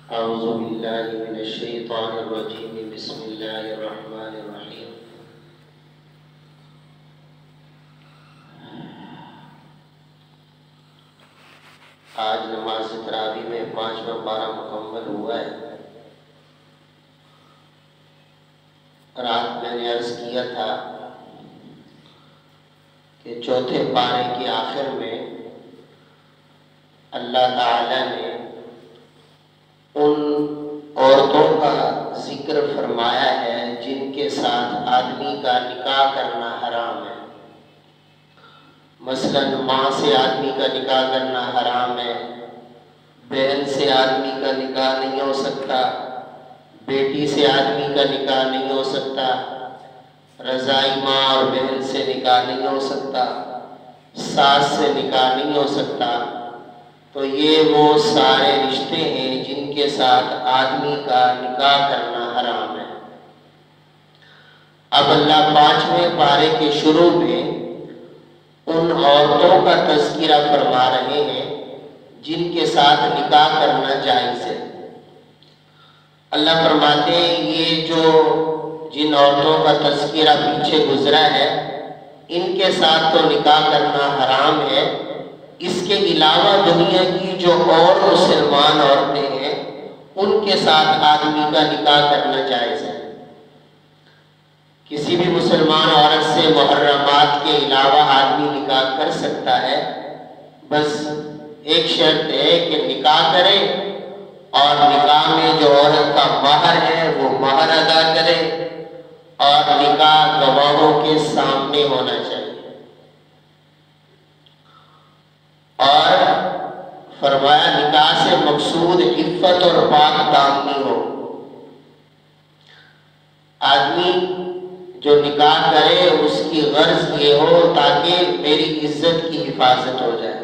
اعوذ باللہ من الشیطان الرجیم بسم اللہ الرحمن الرحیم آج نماز تراویح میں 5واں پارہ مکمل ہوا ہے۔ رات میں نے عرض کیا تھا کہ چوتھے پارے کے آخر میں اللہ تعالی نے ان عورتوں کا ذکر فرمایا ہے جن کے ساتھ آدمی کا نکاح کرنا حرام ہے۔ مثلا ماں سے آدمی کا نکاح کرنا حرام ہے، بہن سے آدمی کا نکاح نہیں ہو سکتا، بیٹی سے آدمی کا نکاح نہیں ہو سکتا، رضائی ماں اور بہن سے نکاح نہیں ہو سکتا، ساس سے نکاح نہیں ہو سکتا۔ تو یہ وہ سارے رشتے ہیں جن کے ساتھ آدمی کا نکاح کرنا حرام ہے۔ اب اللہ 5ویں پارے کے شروع میں ان عورتوں کا تذکرہ فرما رہے ہیں جن کے ساتھ نکاح کرنا جائز ہے۔ اللہ فرماتے ہیں یہ جو جن عورتوں کا تذکرہ پیچھے گزرا ہے ان کے ساتھ تو نکاح کرنا حرام ہے، اس کے علاوہ دنیا کی جو اور مسلمان عورتیں ہیں ان کے ساتھ آدمی کا نکاح کرنا جائز ہے۔ کسی بھی مسلمان عورت سے محرمات کے علاوہ آدمی نکاح کر سکتا ہے، بس ایک شرط ہے کہ نکاح کرے اور نکاح میں جو عورت کا مہر ہے وہ مہر ادا کرے اور نکاح گواہوں کے سامنے ہونا چاہیے۔ اور فرمایا نکاح سے مقصود عفت اور پاک دامنی ہو۔ آدمی جو نکاح کرے اس کی غرض یہ ہو تاکہ میری عزت کی حفاظت ہو جائے،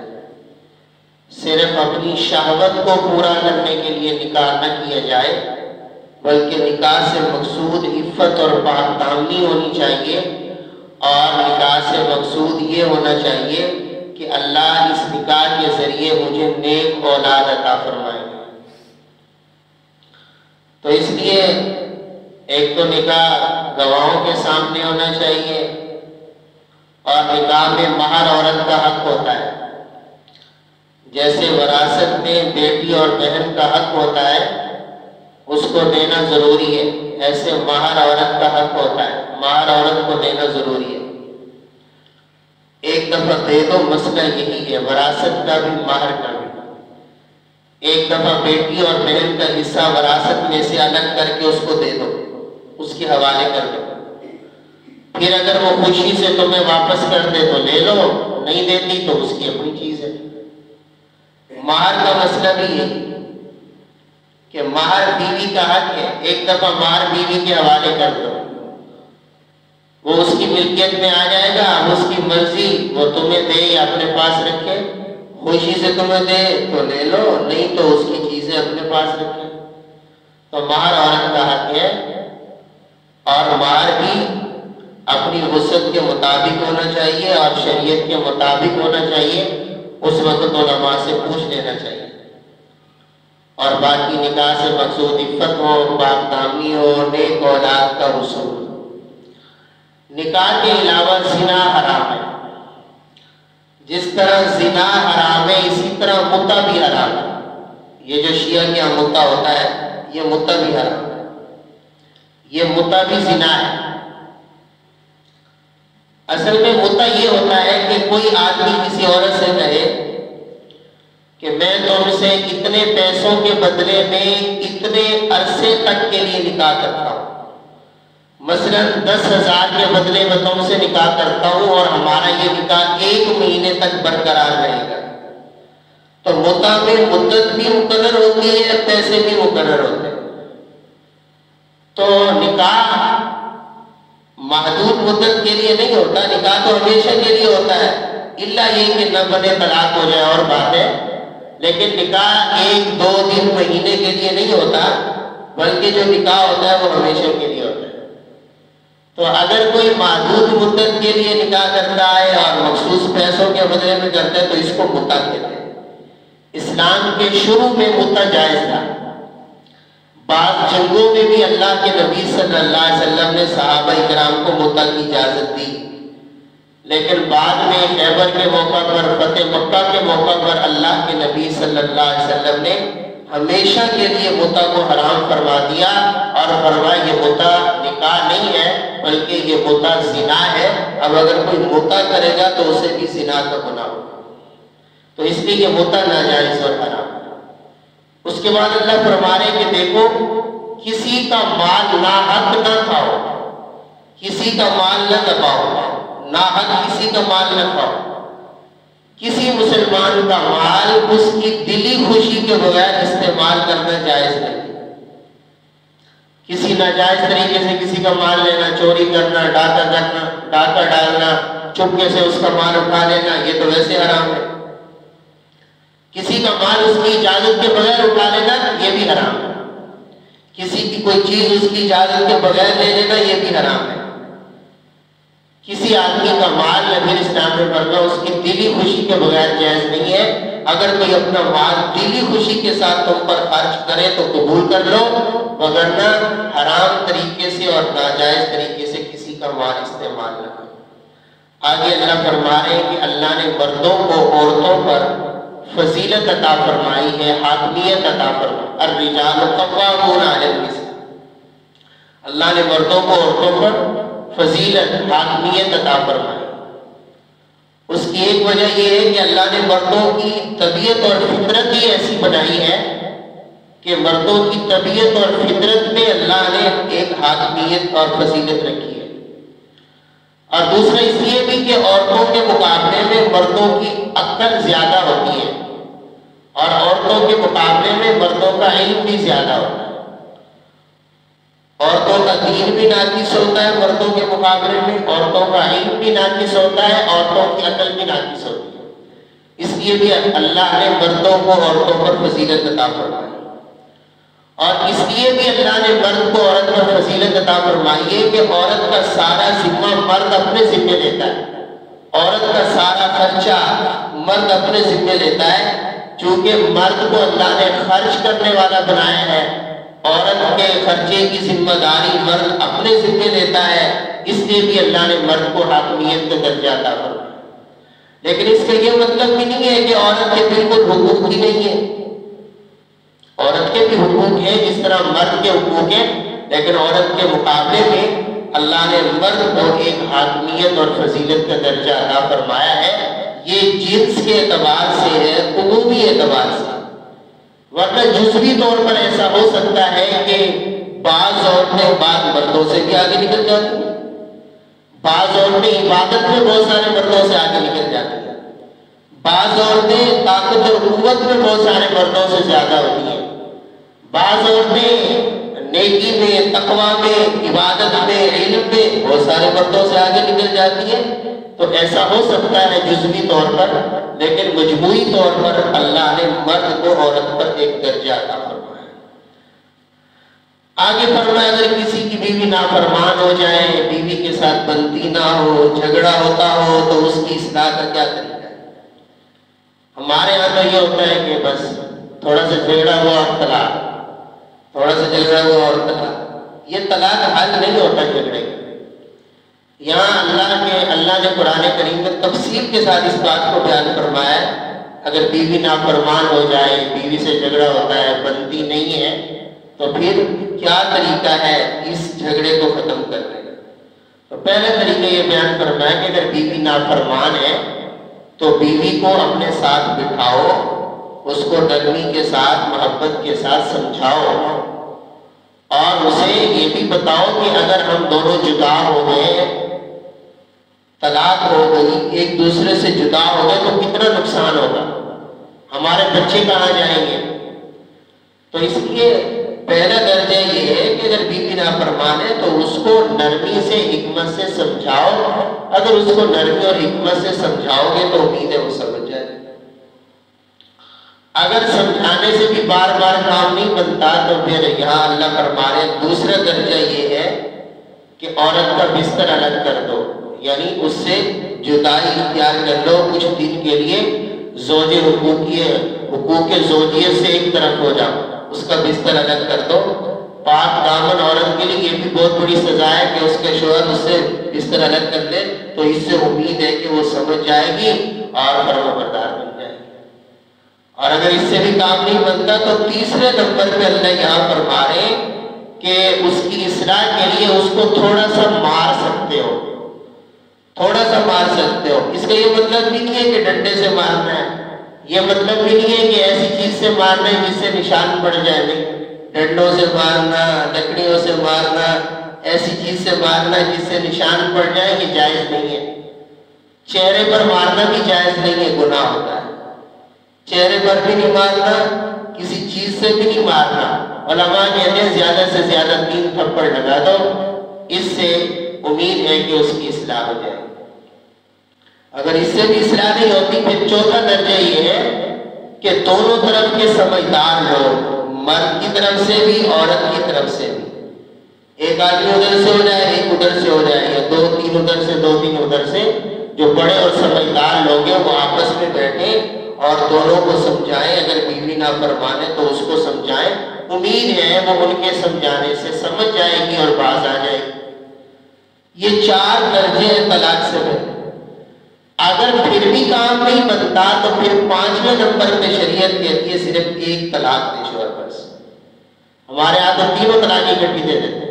صرف اپنی شہوت کو پورا کرنے کے لیے نکاح نہ کیا جائے، بلکہ نکاح سے مقصود عفت اور پاک دامنی ہونی چاہیے، اور نکاح سے مقصود یہ ہونا چاہیے کہ اللہ اس نکاح کے ذریعے مجھے نیک اولاد عطا فرمائے۔ تو اس لیے ایک تو نکاح گواہوں کے سامنے ہونا چاہیے، اور نکاح میں مہر عورت کا حق ہوتا ہے، جیسے وراثت میں بیٹی اور بہن کا حق ہوتا ہے اس کو دینا ضروری ہے، ایسے مہر عورت کا حق ہوتا ہے، مہر عورت کو دینا ضروری ہے۔ ایک دفعہ دے دو، مسئلہ یہی ہے، وراثت کا بھی مہر کا بھی۔ ایک دفعہ بیٹی اور بہن کا حصہ وراثت میں سے الگ کر کے اس کو دے دو، اس کے حوالے کر دو، پھر اگر وہ خوشی سے تمہیں واپس کر دے تو لے لو، نہیں دیتی تو اس کی اپنی چیز ہے۔ مہر کا مسئلہ بھی ہے کہ مہر بیوی کا حق ہے، ایک دفعہ مہر بیوی کے حوالے کر دو، وہ اس کی ملکیت میں آ جائے گا، اب اس کی مرضی وہ تمہیں دے یا اپنے پاس رکھے، خوشی سے تمہیں دے تو لے لو، نہیں تو اس کی چیزیں اپنے پاس رکھے۔ تو مہر عورت کا حق ہے، اور مہر بھی اپنی وسعت کے مطابق ہونا چاہیے اور شریعت کے مطابق ہونا چاہیے، اس وقت علماء سے پوچھ لینا چاہیے۔ اور باقی نکاح سے مقصود عفت ہو، پاک دامنی ہو، نیک اولاد کا حصول۔ نکاح کے علاوہ زنا حرام ہے، جس طرح زنا حرام ہے اسی طرح متع بھی حرام ہے۔ یہ جو شیعہ کے یہاں متع ہوتا ہے یہ متع بھی حرام ہے، یہ متع بھی زنا ہے۔ اصل میں متع یہ ہوتا ہے کہ کوئی آدمی کسی عورت سے کہے کہ میں تم سے اتنے پیسوں کے بدلے میں اتنے عرصے تک کے لیے نکاح کرتا ہوں، مثلا 10,000 کے بدلے میں تم سے نکاح کرتا ہوں اور ہمارا یہ نکاح 1 مہینے تک برقرار رہے گا۔ تو متع میں مدت بھی مقرر ہوتی ہے، پیسے بھی مقرر ہوتے ہیں۔ تو نکاح محدود مدت کے لیے نہیں ہوتا، نکاح تو ہمیشہ کے لیے ہوتا ہے، الا یہ کہ نہ بدے طلاق ہو جائے اور بات ہے، لیکن نکاح 1 2 دن مہینے کے لیے نہیں ہوتا، بلکہ جو نکاح ہوتا ہے وہ ہمیشہ کے لیے ہوتا ہے۔ تو اگر کوئی محدود مدت کے لیے نکاح کرتا ہے اور مخصوص پیسوں کے بدلے میں کرتا ہے تو اس کو متع کہتے ہیں۔ اسلام کے شروع میں متع جائز تھا، بعض جنگوں میں بھی اللہ کے نبی صلی اللہ علیہ وسلم نے صحابہ کرام کو متع کی اجازت دی، لیکن بعد میں خیبر کے موقع پر، فتح مکہ کے موقع پر اللہ کے نبی صلی اللہ علیہ وسلم نے ہمیشہ کے لیے متع کو حرام فرما دیا اور فرمایا یہ متع نکاح نہیں ہے بلکہ یہ متع زنا ہے، اب اگر کوئی متع کرے گا تو اسے بھی زنا کا گناہ ہوگا، تو اس لیے یہ متع ناجائز اور حرام ہے۔ اس کے بعد اللہ فرما رہے کہ دیکھو کسی کا مال ناحق نہ کھاؤ، کسی کا مال نہ دباؤ، ناحق کسی کا مال نہ کھاؤ، کسی مسلمان کا مال اس کی دلی خوشی کے بغیر استعمال کرنا جائز نہیں، کسی ناجائز طریقے سے کسی کا مال لینا، چوری کرنا، ڈاکہ ڈالنا، چپکے سے اس کا مال اٹھا لینا، یہ تو ویسے حرام ہے۔ کسی کا مال اس کی اجازت کے بغیر اٹھا لینا یہ بھی حرام ہے، کسی کی کوئی چیز اس کی اجازت کے بغیر لے لینا یہ بھی حرام ہے۔ کسی آدمی کا مال نبی اسلام میں بھرنا اس کی دلی خوشی کے بغیر جائز نہیں ہے، اگر کوئی اپنا مال دلی خوشی کے ساتھ تم پر خرچ کرے تو قبول کر لو، وگرنہ حرام طریقے سے اور ناجائز طریقے سے کسی کا مال استعمال نہ کرو۔ آگے اللہ فرما رہے ہیں کہ اللہ نے مردوں کو عورتوں پر فضیلت عطا فرمائی ہے، حاکمیت عطا فرمائی، الرجال قوامون علی النساء، اللہ نے مردوں کو عورتوں پر فضیلت، حاکمیت عطا فرمائی۔ اس کی ایک وجہ یہ ہے کہ اللہ نے مردوں کی طبیعت اور فطرت ہی ایسی بنائی ہے کہ مردوں کی طبیعت اور فطرت میں اللہ نے ایک حاکمیت اور فضیلت رکھی ہے، اور دوسرا اس لیے بھی کہ عورتوں کے مقابلے میں مردوں کی عقل زیادہ ہوتی ہے اور عورتوں کے مقابلے میں مردوں کا علم بھی زیادہ ہوتا ہے، عورتوں کا دین بھی ناقص ہوتا ہے مردوں کے مقابلے میں، عورتوں کا علم بھی ناقص ہوتا ہے، عورتوں کی عقل بھی ناقص ہوتی ہے، اس لیے بھی اللہ نے مردوں کو عورتوں پر فضیلت عطا فرمائی، اور اس لیے بھی اللہ نے مرد کو عورت پر فضیلت عطا فرمائی ہے کہ عورت کا سارا ذمہ مرد اپنے ذمہ لیتا ہے، عورت کا سارا خرچہ مرد اپنے ذمہ لیتا ہے، چونکہ مرد کو اللہ نے خرچ کرنے والا بنایا ہے، عورت کے خرچے کی ذمہ داری مرد اپنے ذمہ لیتا ہے، اس لیے بھی اللہ نے مرد کو حاکمیت کا درجہ عطا فرمایا۔ لیکن اس کا یہ مطلب بھی نہیں ہے کہ عورت کے بالکل حقوق ہی نہیں ہے، عورت کے بھی حقوق ہیں جس طرح مرد کے حقوق ہیں، لیکن عورت کے مقابلے میں اللہ نے مرد کو ایک حاکمیت اور فضیلت کا درجہ عطا فرمایا ہے، یہ جنس کے اعتبار سے ہے، عمومی اعتبار سے، ورنہ جزوی طور پر ایسا ہو سکتا ہے کہ بعض عورتیں بعض مردوں سے بھی آگے نکل جاتی ہیں، بعض عورتیں عبادت میں بہت سارے مردوں سے آگے نکل جاتی ہیں، بعض عورتیں طاقت اور قوت میں بہت سارے مردوں سے زیادہ ہوتی ہیں، بعض عورتیں نیکی میں، تقویٰ میں، عبادت میں، علم میں بہت سارے مردوں سے آگے نکل جاتی ہیں، تو ایسا ہو سکتا ہے جزوی طور پر، لیکن مجموعی طور پر اللہ نے مرد کو عورت پر ایک درجہ عطا فرمایا۔ آگے فرمایا اگر کسی کی بیوی نافرمان ہو جائے، بیوی کے ساتھ بنتی نہ ہو، جھگڑا ہوتا ہو، تو اس کی اصلاح کا کیا طریقہ ہے؟ ہمارے یہاں تو یہ ہوتا ہے کہ بس تھوڑا سا جھگڑا ہوا اور طلاق، تھوڑا سا جھگڑا ہوا اور طلاق، یہ طلاق حل نہیں ہوتا جھگڑے کا۔ یہاں اللہ نے قرآن کریم میں تفصیل کے ساتھ اس بات کو بیان فرمایا ہے، اگر بیوی نافرمان ہو جائے، بیوی سے جھگڑا ہوتا ہے، بنتی نہیں ہے، تو پھر کیا طریقہ ہے اس جھگڑے کو ختم کرنے کا؟ تو پہلا طریقہ یہ بیان فرمایا کہ اگر بیوی نافرمان ہے تو بیوی کو اپنے ساتھ بٹھاؤ، اس کو نرمی کے ساتھ، محبت کے ساتھ سمجھاؤ، اور اسے یہ بھی بتاؤ کہ اگر ہم دونوں جدا ہو گئے، طلاق ہو گئی، ایک دوسرے سے جدا ہو گئے، تو کتنا نقصان ہوگا، ہمارے بچے کہاں جائیں گے؟ تو اس لیے پہلا درجہ یہ ہے کہ اگر بیوی نافرمان ہے تو اس کو نرمی سے، حکمت سے سمجھاؤ، اگر اس کو نرمی اور حکمت سے سمجھاؤ گے تو امید ہے وہ سمجھ جائے گی، اگر سمجھانے سے بھی بار بار کام نہیں بنتا تو پھر یہاں اللہ فرما رہے دوسرا درجہ یہ ہے کہ عورت کا بستر الگ کر دو، یعنی اس سے جدائی اختیار کر لو کچھ دن کے لیے، زوج حقوق زوجیت سے ایک طرف ہو جاؤ، اس کا بستر الگ کر دو، پاک دامن عورت کے لیے یہ بھی بہت بڑی سزا ہے کہ اس کے شوہر اس سے بستر الگ کر لے، تو اس سے امید ہے کہ وہ سمجھ جائے گی اور فرما بردار بن جائے گی۔ اور اگر اس سے بھی کام نہیں بنتا تو تیسرے نمبر پہ اللہ یہاں فرما رہے ہیں کہ اس کی اصلاح کے لیے اس کو تھوڑا سا مار سکتے ہو، تھوڑا سا مار سکتے ہو۔ اس کا یہ مطلب بھی نہیں ہے کہ ڈنڈے سے مارنا ہے، یہ مطلب بھی نہیں ہے کہ ایسی چیز سے مارنا ہے جس سے نشان پڑ جائے، نہیں، ڈنڈوں سے مارنا، لکڑیوں سے مارنا، ایسی چیز سے مارنا جس سے نشان پڑ جائے، یہ جائز نہیں ہے۔ چہرے پر مارنا بھی جائز نہیں ہے، گناہ ہوتا ہے۔ چہرے پر بھی نہیں مارنا، کسی چیز سے بھی نہیں مارنا۔ علماء کہتے ہیں زیادہ سے زیادہ 3 تھپڑ لگا دو، اس سے امید ہے کہ اس کی اصلاح ہو جائے۔ اگر اس سے بھی اصلاح نہیں ہوتی پھر چوتھا درجہ یہ ہے کہ دونوں طرف کے سمجھدار لوگ، مرد کی طرف سے بھی عورت کی طرف سے بھی، ایک آدمی ادھر سے ہو جائے، ایک ادھر سے ہو جائے، یا 2-3 ادھر سے 2-3 ادھر سے، جو بڑے اور سمجھدار لوگ ہیں وہ آپس میں بیٹھیں اور دونوں کو سمجھائیں۔ اگر بیوی نہ فرمانے تو اس کو سمجھائیں، امید ہے وہ ان کے سمجھانے سے سمجھ جائے گی اور باز آ جائے گی۔ یہ 4 درجے ہیں طلاق سے پہلے۔ اگر پھر بھی کام نہیں بنتا تو پھر 5ویں نمبر پہ شریعت کہتی ہے صرف 1 طلاق دے شوہر پر سے۔ ہمارے یہاں تو 3 طلاق اکٹھی دے دیتے ہیں۔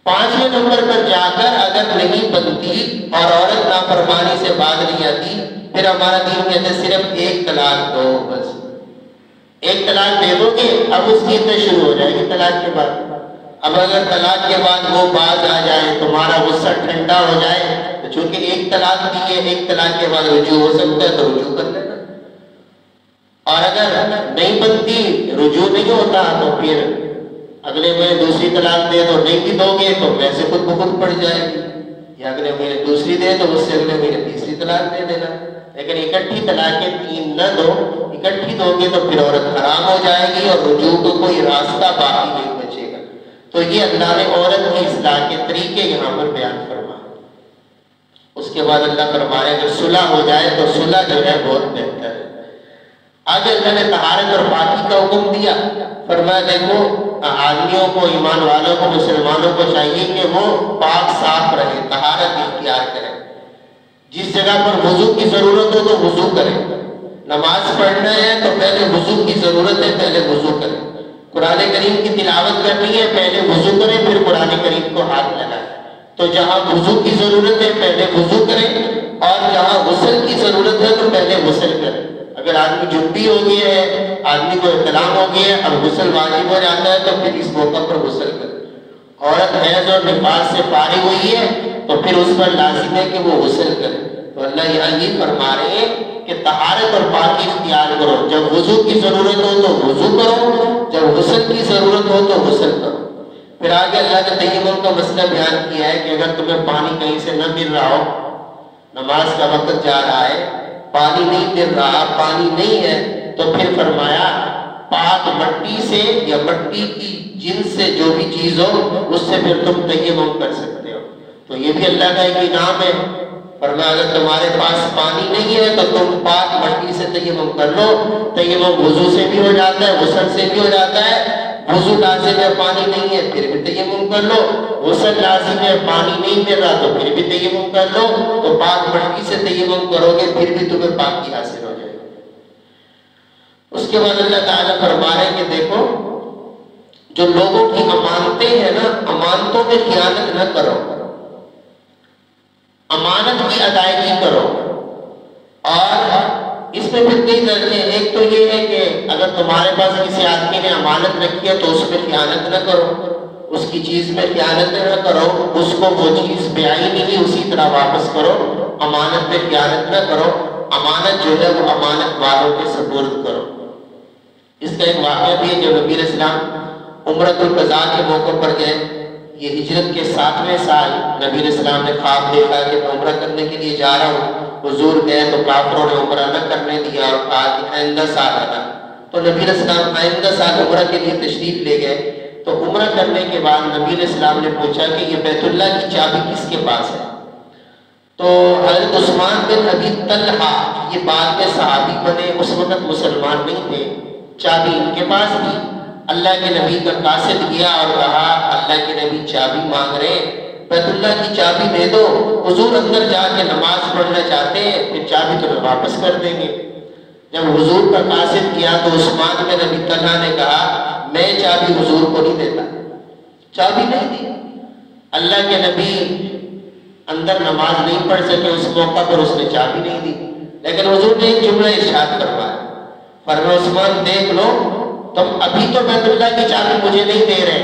5ویں نمبر پر جا کر اگر نہیں بنتی اور عورت نافرمانی سے باز نہیں آتی، پھر ہمارا دین کہتے ہیں صرف 1 طلاق دو، بس 1 طلاق دے دو گے، اب اس کی عدت شروع ہو جائے گی طلاق کے بعد۔ اب اگر طلاق کے بعد وہ باز آ جائے، تمہارا غصہ ٹھنڈا ہو جائے، تو چونکہ 1 طلاق دی ہے، 1 طلاق کے بعد رجوع ہو سکتا ہے تو رجوع کر لینا۔ اور اگر نہیں بنتی، رجوع نہیں ہوتا، تو پھر اگلے مہینے دوسری طلاق دے دو، نہیں بھی دو گے تو ویسے خود بخود پڑ جائے گی، یا اگلے مہینے دوسری دے تو اس سے اگلے مہینے تیسری طلاق دے دینا۔ لیکن اکٹھی طلاقیں 3 نہ دو، اکٹھی دو گے تو پھر عورت حرام ہو جائے گی اور رجوع کو کوئی راستہ باقی نہیں بچے گا۔ تو یہ اللہ نے عورت کی اصلاح کے طریقے یہاں پر بیان فرمائے۔ اس کے بعد اللہ فرمائے اگر صلح ہو جائے تو صلح جو ہے بہت بہتر ہے۔ آگے اللہ نے طہارت اور پاکی کا حکم دیا، فرمایا دیکھو آدمیوں کو، ایمان والوں کو، مسلمانوں کو چاہیے کہ وہ پاک صاف رہے، طہارت اختیار کریں۔ جس جگہ پر وضو کی ضرورت ہو تو وضو کریں، نماز پڑھنا ہے تو پہلے وضو کی ضرورت ہے، پہلے وضو کریں۔ قرآن کریم کی تلاوت کرنی ہے، پہلے وضو کریں پھر قرآن کریم کو ہاتھ لگائیں۔ تو جہاں وضو کی ضرورت ہے پہلے وضو کریں، اور جہاں غسل کی ضرورت ہے تو پہلے غسل کریں۔ اگر آدمی جنبی ہو گیا ہے، آدمی کو احتلام ہو گیا ہے، اب غسل واجب ہو جاتا ہے تو پھر اس موقع پر غسل کریں۔ عورت حیض اور نفاس سے فارغ ہوئی ہے تو پھر اس پر لازم ہے کہ وہ غسل کرے۔ تو اللہ یہاں یہ فرما رہے ہیں کہ طہارت اور پاکی اختیار کرو، جب وضو کی ضرورت ہو تو وضو کرو، جب غسل کی ضرورت ہو تو غسل کرو۔ پھر آگے اللہ نے تیمم کا مسئلہ بیان کیا ہے کہ اگر تمہیں پانی کہیں سے نہ مل رہا ہو، نماز کا وقت جا رہا ہے، پانی نہیں مل رہا، پانی نہیں ہے، تو پھر فرمایا پاک مٹی سے یا مٹی کی جنس سے جو بھی چیز ہو اس سے پھر تم تیمم کر سکتے ہو۔ تو یہ بھی اللہ کا ایک انعام ہے۔ فرمایا اگر تمہارے پاس پانی نہیں ہے تو تم پاک مٹی سے تیمم کر لو۔ تیمم وضو سے بھی ہو جاتا ہے، غسل سے بھی ہو جاتا ہے۔ وضو لازم ہے، پانی نہیں ہے پھر بھی تیمم کر لو۔ غسل لازم ہے، پانی نہیں مل رہا تو پھر بھی تیمم کر لو۔ تو پاک مٹی سے تیمم کرو گے پھر بھی تمہیں پاکی حاصل ہو جائے گی۔ اس کے بعد اللہ تعالیٰ فرما رہے ہیں کہ دیکھو جو لوگوں کی امانتیں ہیں نا، امانتوں میں خیانت نہ کرو، امانت کی ادائیگی کرو۔ اور اس میں پھر کئی درجے ہیں۔ ایک تو یہ ہے کہ اگر تمہارے پاس کسی آدمی نے امانت رکھی ہے تو اس میں خیانت نہ کرو، اس کی چیز میں خیانت نہ کرو، اس کو وہ چیز بیائی نہیں اسی طرح واپس کرو، امانت میں خیانت نہ کرو، امانت جو ہے وہ امانت والوں کے سپرد کرو۔ اس کا ایک واقعہ بھی ہے، جب نبی علیہ السلام عمرۃ القضاء کے موقع پر گئے، یہ ہجرت کے 7ویں سال نبی علیہ السلام نے خواب دیکھا کہ میں عمرہ کرنے کے لیے جا رہا ہوں۔ حضور گئے تو کافروں نے عمرہ نہ کرنے دیا اور کہا کہ آئندہ سال آنا۔ تو نبی علیہ السلام آئندہ سال عمرہ کے لیے تشریف لے گئے۔ تو عمرہ کرنے کے بعد نبی علیہ السلام نے پوچھا کہ یہ بیت اللہ کی چابی کس کے پاس ہے؟ تو حضرت عثمان بن ابی طلحہ، یہ بعد میں صحابی بنے، اس وقت مسلمان نہیں تھے، چابی ان کے پاس تھی۔ اللہ کے نبی کا قاصد گیا اور کہا اللہ کے نبی چابی مانگ رہے ہیں، بیت اللہ کی چابی دے دو، حضور اندر جا کے نماز پڑھنا چاہتے ہیں، پھر چابی تمہیں واپس کر دیں گے۔ جب حضور کا قاصد کیا تو عثمان بن ابی طلحہ نے کہا میں چابی حضور کو نہیں دیتا، چابی نہیں دی۔ اللہ کے نبی اندر نماز نہیں پڑھ سکے، اس موقع پر اس نے چابی نہیں دی، لیکن حضور نے ایک جملہ ارشاد کروایا، فرمایا عثمان دیکھ لو، تم ابھی تو بیت اللہ کی چابی مجھے نہیں دے رہے،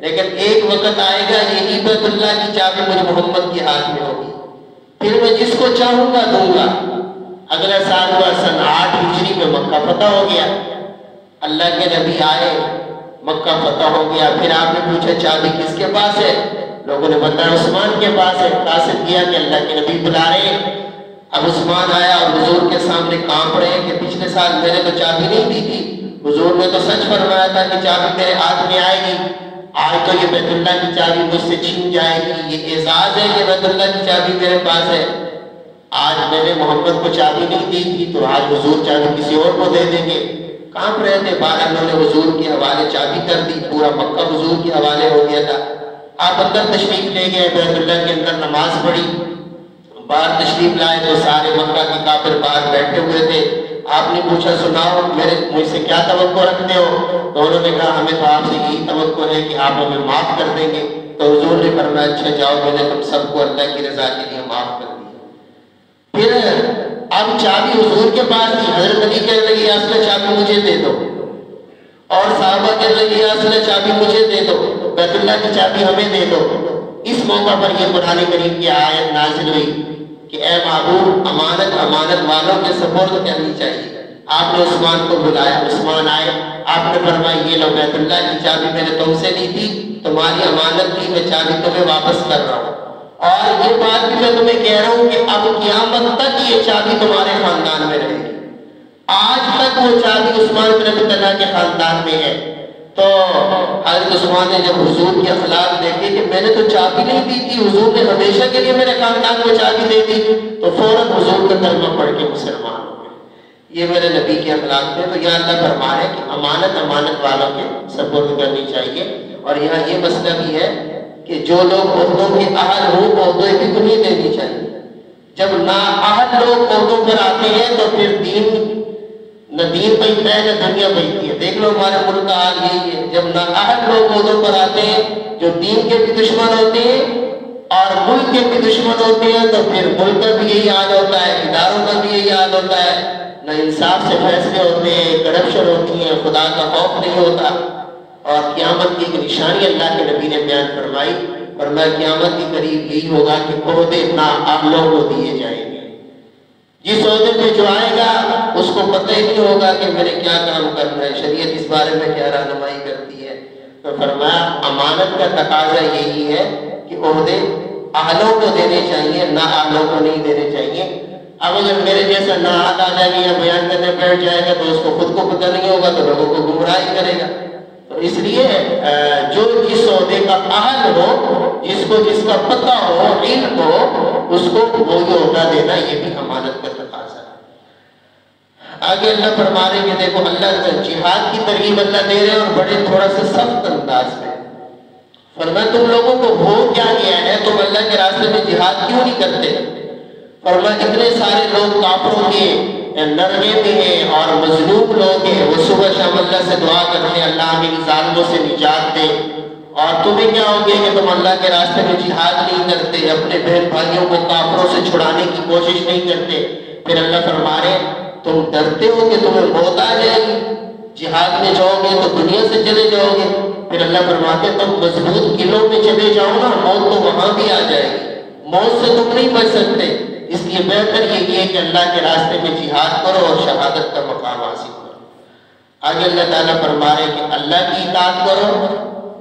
لیکن ایک وقت آئے گا یہی بیت اللہ کی چابی مجھے محمد کے ہاتھ میں ہوگی، پھر میں جس کو چاہوں گا دوں گا۔ اگلا سال ہوا سن 8 ہجری میں مکہ فتح ہو گیا، اللہ کے نبی آئے، مکہ فتح ہو گیا۔ پھر آپ نے پوچھا چابی کس کے پاس ہے؟ لوگوں نے بتایا عثمان کے پاس ہے۔ قاصد کیا کہ اللہ کے نبی بلا رہے ہیں۔ اب عثمان آیا اور حضور کے سامنے کانپ رہے ہیں کہ پچھلے سال میں نے تو چابی نہیں دی تھی، حضور نے تو سچ فرمایا تھا کہ چابی میرے ہاتھ میں آئے گی، آج تو یہ بیت اللہ کی چابی مجھ سے چھین جائے گی، یہ اعزاز ہے کہ بیت اللہ کی چابی میرے پاس ہے، آج میں نے محمد کو چابی نہیں دی تھی تو آج حضور چابی کسی اور کو دے دیں گے۔ کانپ رہے تھے، بارہ انہوں نے حضور کے حوالے چابی کر دی، پورا مکہ حضور کے حوالے ہو گیا تھا۔ آپ اندر تشریف لے گئے، بیت اللہ کے اندر نماز پڑھی، باہر تشریف لائے تو سارے مکہ کے کافر باہر بیٹھے ہوئے تھے۔ آپ نے پوچھا سناؤ مجھ سے کیا توقع رکھتے ہو؟ تو انہوں نے کہا ہمیں تو آپ سے یہی توقع ہے کہ آپ ہمیں معاف کر دیں گے۔ تو حضور نے فرمایا اچھا جاؤ، میں نے تم سب کو اللہ کی رضا کے لیے معاف کر دیا۔ پھر اب چابی حضور کے پاس تھی، حضرت علی کہنے لگے یا رسول اللہ چابی مجھے دے دو، اور صحابہ کہنے لگے یا رسول اللہ چابی مجھے دے دو، بیت اللہ کی چابی ہمیں دے دو۔ اس موقع پر یہ قرآن کریم کی آیت نازل ہوئی کہ اے محبوب امانت والوں کے سپرد کرنی چاہیے۔ آپ نے عثمان کو بلایا، عثمان آئے، آپ نے فرمایا یہ لو بیت اللہ کی چابی میں نے تم سے لی تھی، تمہاری امانت تھی، میں چابی تمہیں واپس کر رہا ہوں، اور یہ بات بھی میں تمہیں کہہ رہا ہوں کہ اب قیامت تک یہ چابی تمہارے خاندان میں رہے گی۔ آج تک وہ چابی عثمان بن ابی طلحہ کے خاندان میں ہے۔ تو حضرت عثمان نے جب حضور کے اخلاق دیکھے کہ میں نے تو چابی نہیں دی تھی، حضور نے ہمیشہ کے لیے میرے خاندان کو چابی دے دی، تو فوراً حضور کا کلمہ پڑھ کے مسلمان ہو گئے۔ یہ میرے نبی کے اخلاق تھے۔ تو یہ اللہ فرما ہے کہ امانت والوں کے سپرد کرنی چاہیے۔ اور یہاں یہ مسئلہ بھی ہے کہ جو لوگ عہدوں کے اہل ہوں عہدے بھی تو نہیں دینی چاہیے۔ جب نااہل لوگ عہدوں پر آتے ہیں تو پھر نہ دین بچتا ہے نہ دنیا بچتی ہے۔ دیکھ لو ہمارے ملک کا حال یہی ہے، جب نااہل لوگ عہدوں پر آتے ہیں جو دین کے بھی دشمن ہوتے ہیں اور ملک کے بھی دشمن ہوتے ہیں، تو پھر ملک کا بھی یہی حال ہوتا ہے، اداروں کا بھی یہی حال ہوتا ہے، نہ انصاف سے فیصلے ہوتے ہیں، کرپشن ہوتی ہے، خدا کا خوف نہیں ہوتا۔ اور قیامت کی ایک نشانی اللہ کے نبی نے بیان فرمائی، فرمایا قیامت کے قریب یہی ہوگا کہ عہدے نااہلوں کو دیے جائیں گے۔ جس عہدے پہ جو آئے گا اس کو پتہ ہی نہیں ہوگا کہ میں نے کیا کام کرنا ہے، شریعت اس بارے میں کیا رہنمائی کرتی ہے۔ تو فرمایا امانت کا تقاضا یہی ہے کہ عہدے اہلوں کو دینے چاہیے، نااہلوں کو نہیں دینے چاہیے۔ اب اگر میرے جیسا نااہل آ جائے گا یا بیان کرنے بیٹھ جائے گا تو اس کو خود کو پتہ نہیں ہوگا تو لوگوں کو گمراہ کرے گا۔ تو اس لیے جو جس عہدے کا اہل ہو، جس کا پتہ ہو، علم ہو، اس کو وہی عہدہ دینا، یہ بھی امانت کا تقاضا ہے۔ آگے اللہ فرما رہے کہ دیکھو اللہ جہاد کی ترغیب اللہ دے رہے ہیں اور بڑے تھوڑا سا سخت انداز میں۔ فرمایا تم لوگوں کو ہو کیا گیا ہے، تم اللہ کے راستے میں جہاد کیوں نہیں کرتے؟ فرمایا اتنے سارے لوگ کافروں کے نرمے میں ہیں اور مظلوم لوگ ہیں، وہ صبح شام اللہ سے دعا کرتے ہیں اللہ ہمیں ان ظالموں سے نجات دے، اور تمہیں کیا ہو گیا کہ تم اللہ کے راستے میں جہاد نہیں کرتے، اپنے بہن بھائیوں کو کافروں سے چھڑانے کی کوشش نہیں کرتے۔ پھر اللہ فرما رہے تم ڈرتے ہو کہ تمہیں موت آ جائے گی، جہاد میں جاؤ گے تو دنیا سے چلے جاؤ گے۔ پھر اللہ فرماتے تم مضبوط قلعوں میں چلے جاؤ نا، موت تو وہاں بھی آ جائے گی، موت سے تم نہیں بچ سکتے۔ اس لیے بہتر یہی ہے کہ اللہ کے راستے میں جہاد کرو اور شہادت کا مقام حاصل کرو۔ آگے اللہ تعالیٰ فرما رہے کہ اللہ کی اطاعت کرو،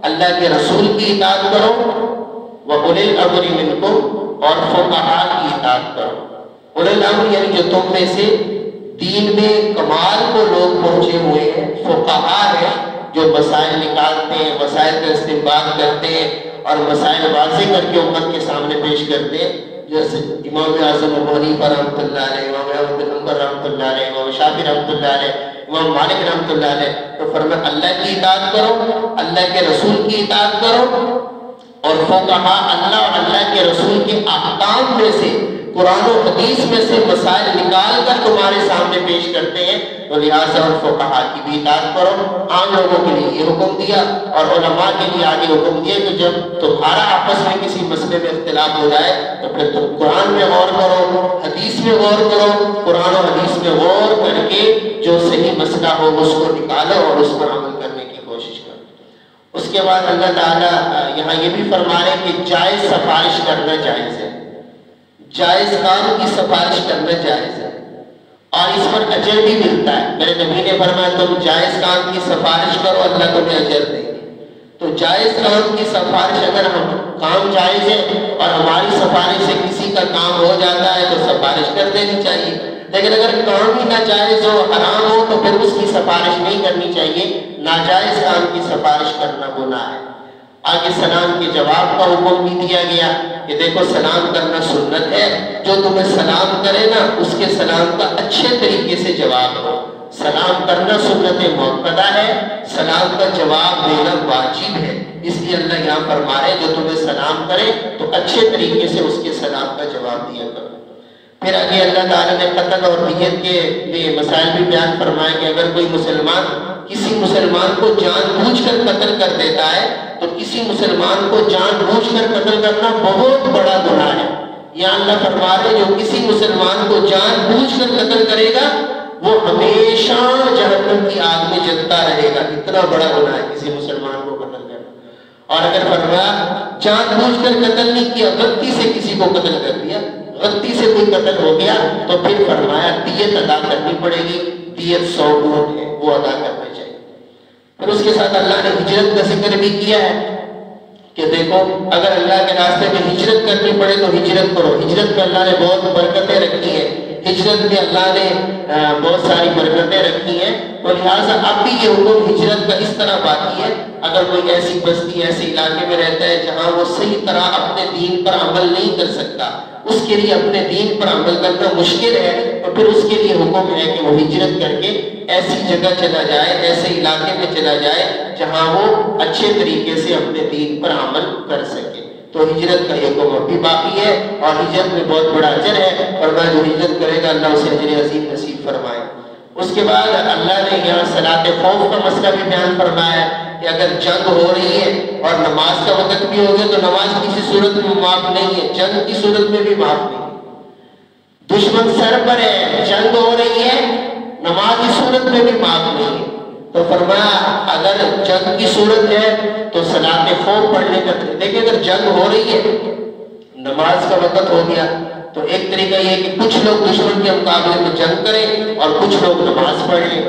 اللہ کے رسول کی اطاعت کرو، وَأُولِي الْأَمْرِ مِنْكُمْ، اور فقہاء کی اطاعت کرو۔ اولي الامر یعنی جو تم میں سے دین میں کمال کو لوگ پہنچے ہوئے ہیں، فقہاء ہیں جو مسائل نکالتے ہیں، مسائل کا استنباط کرتے ہیں اور مسائل واضح کر کے امت کے سامنے پیش کرتے ہیں، جیسے امام اعظم ابو حنیفہ رحمۃ اللہ علیہ، امام احمد بن حنبل رحمۃ اللہ علیہ، امام شافعی رحمۃ اللہ علیہ، امام مالک رحمۃ اللہ علیہ، تو فرمایا اللہ کی اطاعت کرو، اللہ کے رسول کی اطاعت کرو، اور فقہا اللہ اور اللہ کے رسول کے احکام میں سے، قرآن و حدیث میں سے مسائل نکال کر تمہارے سامنے پیش کرتے ہیں، تو لہٰذا اور فقہا کی بھی اطاعت کرو۔ عام لوگوں کے لیے یہ حکم دیا، اور علماء کے لیے آگے حکم دیا کہ جب تمہارا آپس میں کسی مسئلے میں اختلاف ہو جائے تو پھر تم قرآن میں غور کرو، حدیث میں غور کرو، قرآن و حدیث میں غور کر کے جو صحیح مسئلہ ہو اس کو نکالو اور اس پر عمل کرنے کی کوشش کرو۔ اس کے بعد اللہ تعالیٰ یہاں یہ بھی فرما رہے کہ جائز سفارش کرنا جائز ہے، جائز کام کی سفارش کرنا جائز ہے، اور اس پر اجر بھی ملتا ہے۔ میرے نبی نے فرمایا تم جائز کام کی سفارش کرو، اللہ تمہیں اجر دے گی۔ تو جائز کام کی سفارش، اگر ہم کام جائز ہے اور ہماری سفارش سے کسی کا کام ہو جاتا ہے تو سفارش کر دینی چاہیے، لیکن اگر کام ہی ناجائز ہو، حرام ہو، تو پھر اس کی سفارش نہیں کرنی چاہیے۔ ناجائز کام کی سفارش کرنا گناہ ہے۔ آگے سلام کے جواب کا حکم بھی دیا گیا کہ دیکھو سلام کرنا سنت ہے، جو تمہیں سلام کرے نا اس کے سلام کا اچھے طریقے سے جواب دو۔ سلام کرنا سنت مؤکدہ ہے، سلام کا جواب دینا واجب ہے، اس لیے اللہ یہاں فرما رہے جو تمہیں سلام کرے تو اچھے طریقے سے اس کے سلام کا جواب دیا کرو۔ پھر آگے اللہ تعالیٰ نے قتل اور دیت کے لیے مسائل بھی بیان فرمائے کہ اگر کوئی مسلمان کسی مسلمان کو جان بوجھ کر قتل کر دیتا ہے تو کسی مسلمان کو جان بوجھ کر قتل کرنا بہت بڑا گناہ ہے۔ یہاں اللہ فرما رہے جو کسی مسلمان کو جان بوجھ کر قتل کرے گا وہ ہمیشہ جہنم کی آگ میں جلتا رہے گا، اتنا بڑا گناہ ہے کسی مسلمان کو قتل کرنا۔ اور اگر فرمایا جان بوجھ کر قتل نہیں کیا، غلطی سے کسی کو قتل کر دیا، غلطی سے کوئی قتل ہو گیا تو پھر فرمایا دیت ادا کرنی پڑے گی، دیت 100 اونٹ ہے وہ ادا کرنا چاہیے۔ پھر اس کے ساتھ اللہ نے ہجرت کا ذکر بھی کیا ہے کہ دیکھو اگر اللہ کے راستے میں ہجرت کرنی پڑے تو ہجرت کرو۔ ہجرت میں اللہ نے بہت برکتیں رکھی ہیں، ہجرت میں اللہ نے بہت ساری برکتیں رکھی ہیں، تو لہٰذا اب بھی یہ حکم ہجرت کا اس طرح باقی ہے۔ اگر کوئی ایسی بستی ایسے علاقے میں رہتا ہے جہاں وہ صحیح طرح اپنے دین پر عمل نہیں کر سکتا، اس کے لیے اپنے دین پر عمل کرنا مشکل ہے، تو پھر اس کے لیے حکم ہے کہ وہ ہجرت کر کے ایسی جگہ چلا جائے، ایسے علاقے میں چلا جائے جہاں وہ اچھے طریقے سے اپنے دین پر عمل کر سکے۔ تو ہجرت کا یہ حکم بھی باقی ہے، اور ہجرت میں بہت بڑا اجر ہے، اور میں جو ہجرت کرے گا اللہ اسے اجر عظیم نصیب فرمائے۔ اس کے بعد اللہ نے یہاں صلاۃ خوف کا مسئلہ بھی بیان فرمایا ہے کہ اگر جنگ ہو رہی ہے اور نماز کا وقت بھی ہو گیا تو نماز کسی صورت میں معاف نہیں ہے، جنگ کی صورت میں بھی معاف نہیں ہے۔ دشمن سر پر ہے، جنگ ہو رہی ہے، نماز کی صورت میں بھی معاف نہیں ہے، تو فرمایا اگر جنگ کی صورت ہے تو صلاۃ خوف پڑھنے کا، دیکھیں اگر جنگ ہو رہی ہے نماز کا وقت ہو گیا تو ایک طریقہ یہ ہے کہ کچھ لوگ دشمن کے مقابلے میں جنگ کریں اور کچھ لوگ نماز پڑھ لیں۔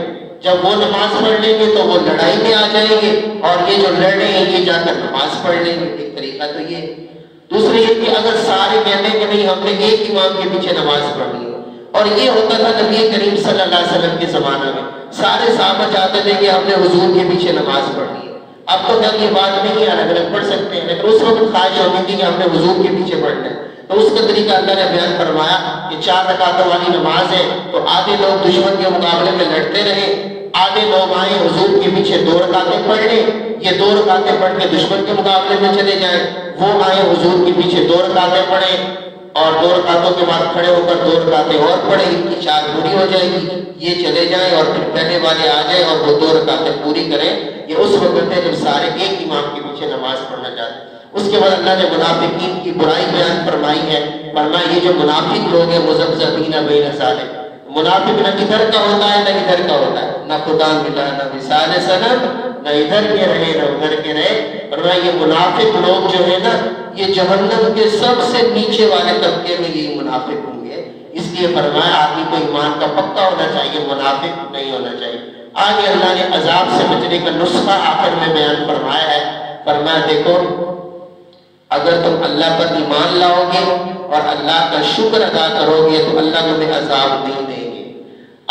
جب وہ نماز پڑھ لیں گے تو وہ لڑائی میں آ جائیں گے، اور یہ جو لڑ رہے ہیں یہ جا کر نماز پڑھ لیں گے، ایک طریقہ تو یہ۔ دوسرا یہ کہ اگر سارے کہتے ہیں کہ نہیں ہم نے ایک امام کے پیچھے نماز پڑھنی ہے، اور یہ ہوتا تھا نبی کریم صلی اللہ علیہ وسلم کے زمانہ میں، سارے صحابہ چاہتے تھے کہ ہم نے حضور کے پیچھے نماز پڑھنی ہے۔ اب تو خیر یہ بات نہیں ہے، الگ الگ پڑھ سکتے ہیں، لیکن اس وقت خواہش ہوتی تھی کہ ہم نے حضور کے پیچھے پڑھنا ہے، تو اس کا طریقہ اللہ نے بیان فرمایا کہ 4 رکعتوں والی نماز ہے تو آدھے لوگ دشمن کے مقابلے میں لڑتے رہے، آدھے لوگ آئیں حضور کے پیچھے 2 رکعتیں پڑھ لیں، یہ 2 رکعتیں پڑھ کے دشمن کے مقابلے میں چلے جائیں، وہ آئیں حضور کے پیچھے 2 رکعتیں پڑھیں، اور 2 رکعتوں کے بعد کھڑے ہو کر 2 رکعتیں اور پڑھیں، ان کی 4 پوری ہو جائے گی، یہ چلے جائیں اور پھر پہلے والے آ جائیں اور وہ 2 رکعتیں پوری کریں۔ یہ اس وقت ہے جب سارے ایک امام کے پیچھے نماز پڑھنا چاہتے ہیں۔ اس کے بعد اللہ نے منافقین کی برائی بیان فرمائی ہے، فرمایا یہ جو منافق لوگ ہیں مذبذبین بین ذالک، منافق نہ ادھر کا ہوتا ہے نہ ادھر کا ہوتا ہے، نہ خدا ملا نہ مثال صنم، نہ ادھر کے رہے نہ ادھر کے رہے۔ فرمایا یہ منافق لوگ جو ہے نا یہ جہنم کے سب سے نیچے والے طبقے میں یہ منافق ہوں گے، اس لیے فرمایا آدمی کو ایمان کا پکا ہونا چاہیے، منافق نہیں ہونا چاہیے۔ آگے اللہ نے عذاب سے بچنے کا نسخہ آخر میں بیان فرمایا ہے، فرمایا دیکھو اگر تم اللہ پر ایمان لاؤ گے اور اللہ کا شکر ادا کرو گے تو اللہ تمہیں عذاب نہیں دیں گے۔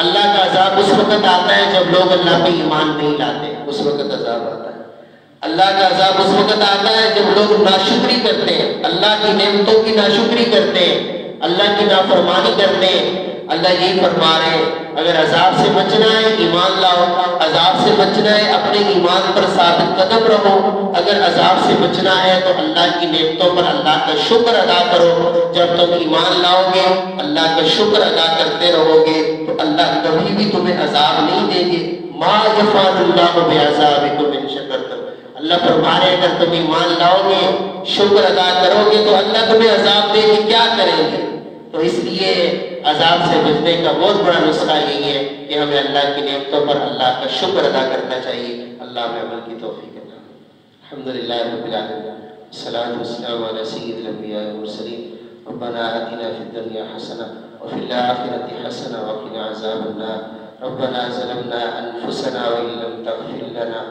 اللہ کا عذاب اس وقت آتا ہے جب لوگ اللہ پہ ایمان نہیں لاتے، اس وقت عذاب آتا ہے۔ اللہ کا عذاب اس وقت آتا ہے جب لوگ ناشکری کرتے ہیں، اللہ کی نعمتوں کی ناشکری کرتے ہیں، اللہ کی نافرمانی کرتے ہیں۔ اللہ یہی فرما رہے ہیں اگر عذاب سے بچنا ہے ایمان لاؤ، عذاب سے بچنا ہے اپنے ایمان پر ثابت قدم رہو، اگر عذاب سے بچنا ہے تو اللہ کی نعمتوں پر اللہ کا شکر ادا کرو۔ جب تم ایمان لاؤ گے، اللہ کا شکر ادا کرتے رہو گے تو اللہ کبھی بھی تمہیں عذاب نہیں دیں گے۔ ما یفعل اللہ بعذابکم ان شکرتم، اللہ فرما رہے اگر تم ایمان لاؤ گے، شکر ادا کرو گے تو اللہ تمہیں عذاب دے کے کیا کریں گے؟ تو اس لیے عذاب سے بچنے کا بہت بڑا نسخہ یہی ہے کہ ہمیں اللہ کی نعمتوں پر اللہ کا شکر ادا کرنا چاہیے۔ اللہ میں عمل کی توفیق عطا فرمائے۔ الحمدللہ رب العالمین، والصلاة والسلام علی سید الانبیاء والمرسلین، ربنا آتنا فی الدنیا حسنہ وفی الآخرۃ حسنہ وقنا عذاب النار، ربنا ظلمنا انفسنا وان لم تغفر لنا